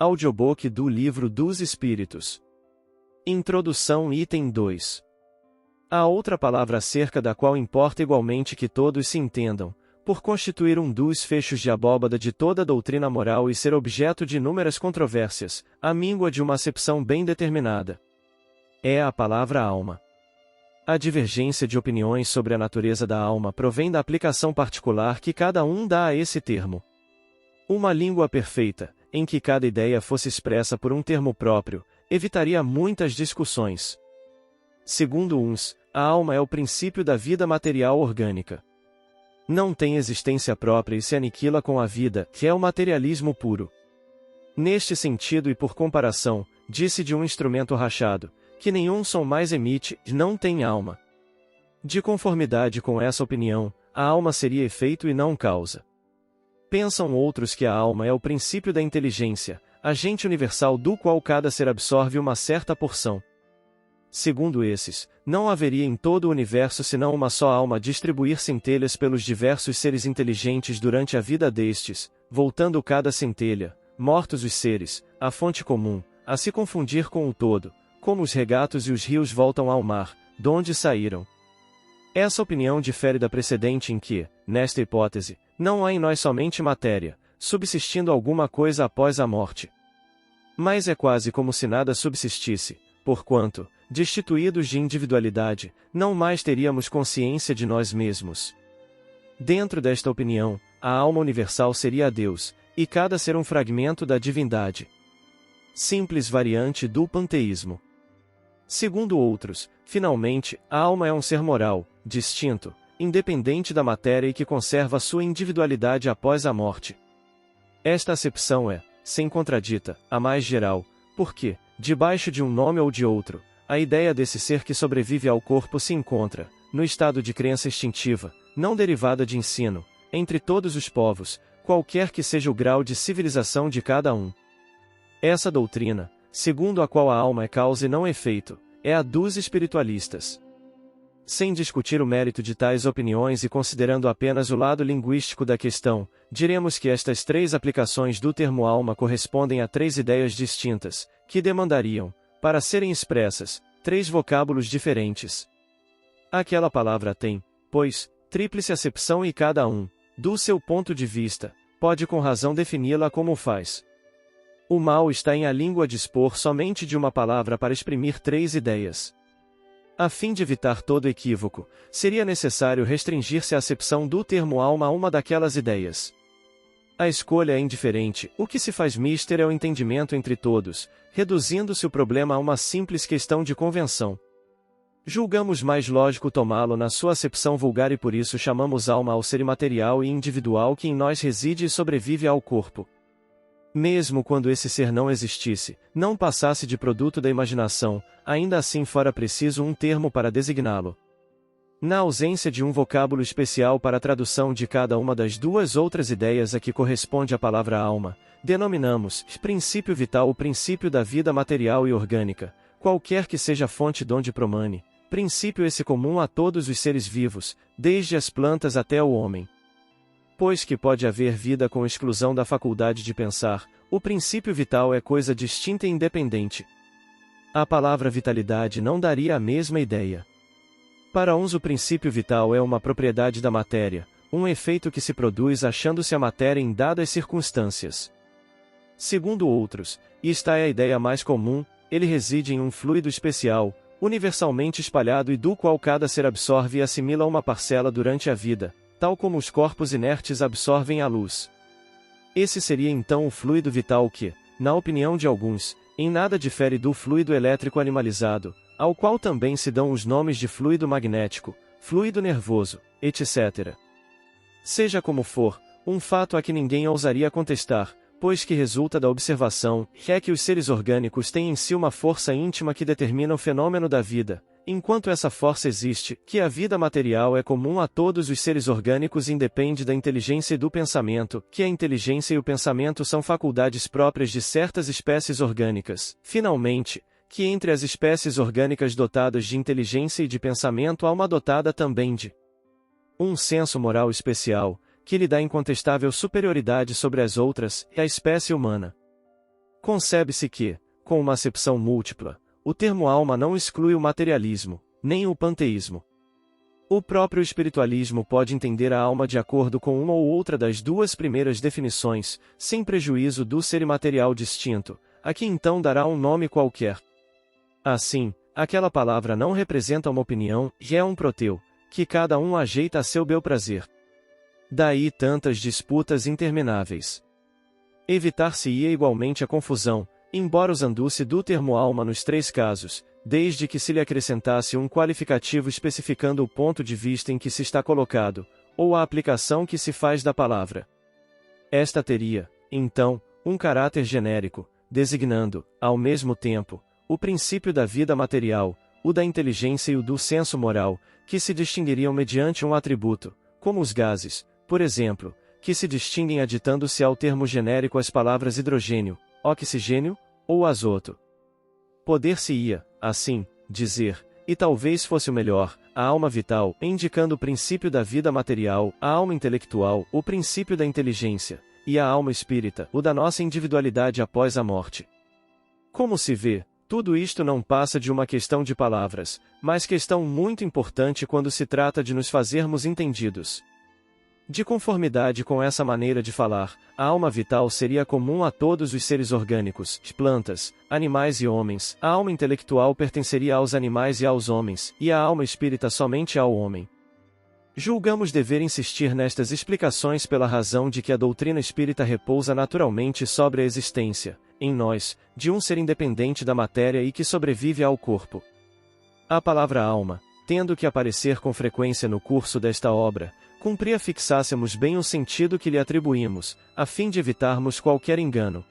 Audiobook do Livro dos Espíritos. Introdução. Item 2. Há outra palavra acerca da qual importa igualmente que todos se entendam, por constituir um dos fechos de abóbada de toda a doutrina moral e ser objeto de inúmeras controvérsias, à míngua de uma acepção bem determinada. É a palavra alma. A divergência de opiniões sobre a natureza da alma provém da aplicação particular que cada um dá a esse termo. Uma língua perfeita, em que cada ideia fosse expressa por um termo próprio, evitaria muitas discussões. Segundo uns, a alma é o princípio da vida material orgânica. Não tem existência própria e se aniquila com a vida, que é o materialismo puro. Neste sentido e por comparação, disse de um instrumento rachado, que nenhum som mais emite, não tem alma. De conformidade com essa opinião, a alma seria efeito e não causa. Pensam outros que a alma é o princípio da inteligência, agente universal do qual cada ser absorve uma certa porção. Segundo esses, não haveria em todo o universo senão uma só alma a distribuir centelhas pelos diversos seres inteligentes durante a vida destes, voltando cada centelha, mortos os seres, à fonte comum, a se confundir com o todo, como os regatos e os rios voltam ao mar, donde saíram. Essa opinião difere da precedente em que, nesta hipótese, não há em nós somente matéria, subsistindo alguma coisa após a morte. Mas é quase como se nada subsistisse, porquanto, destituídos de individualidade, não mais teríamos consciência de nós mesmos. Dentro desta opinião, a alma universal seria Deus, e cada ser um fragmento da divindade. Simples variante do panteísmo. Segundo outros, finalmente, a alma é um ser moral, distinto, independente da matéria e que conserva sua individualidade após a morte. Esta acepção é, sem contradita, a mais geral, porque, debaixo de um nome ou de outro, a ideia desse ser que sobrevive ao corpo se encontra, no estado de crença instintiva, não derivada de ensino, entre todos os povos, qualquer que seja o grau de civilização de cada um. Essa doutrina, segundo a qual a alma é causa e não efeito, é a dos espiritualistas. Sem discutir o mérito de tais opiniões e considerando apenas o lado linguístico da questão, diremos que estas três aplicações do termo alma correspondem a três ideias distintas, que demandariam, para serem expressas, três vocábulos diferentes. Aquela palavra tem, pois, tríplice acepção e cada um, do seu ponto de vista, pode com razão defini-la como faz. O mal está em a língua dispor somente de uma palavra para exprimir três ideias. A fim de evitar todo equívoco, seria necessário restringir-se a acepção do termo alma a uma daquelas ideias. A escolha é indiferente, o que se faz mister é o entendimento entre todos, reduzindo-se o problema a uma simples questão de convenção. Julgamos mais lógico tomá-lo na sua acepção vulgar e por isso chamamos alma ao ser imaterial e individual que em nós reside e sobrevive ao corpo. Mesmo quando esse ser não existisse, não passasse de produto da imaginação, ainda assim fora preciso um termo para designá-lo. Na ausência de um vocábulo especial para a tradução de cada uma das duas outras ideias a que corresponde a palavra alma, denominamos princípio vital o princípio da vida material e orgânica, qualquer que seja a fonte donde promane, princípio esse comum a todos os seres vivos, desde as plantas até o homem. Pois que pode haver vida com exclusão da faculdade de pensar, o princípio vital é coisa distinta e independente. A palavra vitalidade não daria a mesma ideia. Para uns o princípio vital é uma propriedade da matéria, um efeito que se produz achando-se a matéria em dadas circunstâncias. Segundo outros, e esta é a ideia mais comum, ele reside em um fluido especial, universalmente espalhado e do qual cada ser absorve e assimila uma parcela durante a vida, tal como os corpos inertes absorvem a luz. Esse seria então o fluido vital que, na opinião de alguns, em nada difere do fluido elétrico animalizado, ao qual também se dão os nomes de fluido magnético, fluido nervoso, etc. Seja como for, um fato a que ninguém ousaria contestar, pois que resulta da observação, é que os seres orgânicos têm em si uma força íntima que determina o fenômeno da vida, enquanto essa força existe, que a vida material é comum a todos os seres orgânicos e independe da inteligência e do pensamento, que a inteligência e o pensamento são faculdades próprias de certas espécies orgânicas. Finalmente, que entre as espécies orgânicas dotadas de inteligência e de pensamento há uma dotada também de um senso moral especial, que lhe dá incontestável superioridade sobre as outras, é a espécie humana. Concebe-se que, com uma acepção múltipla, o termo alma não exclui o materialismo, nem o panteísmo. O próprio espiritualismo pode entender a alma de acordo com uma ou outra das duas primeiras definições, sem prejuízo do ser imaterial distinto, a que então dará um nome qualquer. Assim, aquela palavra não representa uma opinião, e é um proteu, que cada um ajeita a seu bel prazer. Daí tantas disputas intermináveis. Evitar-se-ia igualmente a confusão, embora usando-se do termo alma nos três casos, desde que se lhe acrescentasse um qualificativo especificando o ponto de vista em que se está colocado, ou a aplicação que se faz da palavra. Esta teria, então, um caráter genérico, designando, ao mesmo tempo, o princípio da vida material, o da inteligência e o do senso moral, que se distinguiriam mediante um atributo, como os gases, por exemplo, que se distinguem aditando-se ao termo genérico as palavras hidrogênio, oxigênio, ou azoto. Poder-se-ia, assim, dizer, e talvez fosse o melhor, a alma vital, indicando o princípio da vida material, a alma intelectual, o princípio da inteligência, e a alma espírita, o da nossa individualidade após a morte. Como se vê, tudo isto não passa de uma questão de palavras, mas questão muito importante quando se trata de nos fazermos entendidos. De conformidade com essa maneira de falar, a alma vital seria comum a todos os seres orgânicos, plantas, animais e homens, a alma intelectual pertenceria aos animais e aos homens, e a alma espírita somente ao homem. Julgamos dever insistir nestas explicações pela razão de que a doutrina espírita repousa naturalmente sobre a existência, em nós, de um ser independente da matéria e que sobrevive ao corpo. A palavra alma, tendo que aparecer com frequência no curso desta obra, cumpria fixássemos bem o sentido que lhe atribuímos, a fim de evitarmos qualquer engano.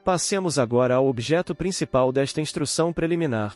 Passemos agora ao objeto principal desta instrução preliminar.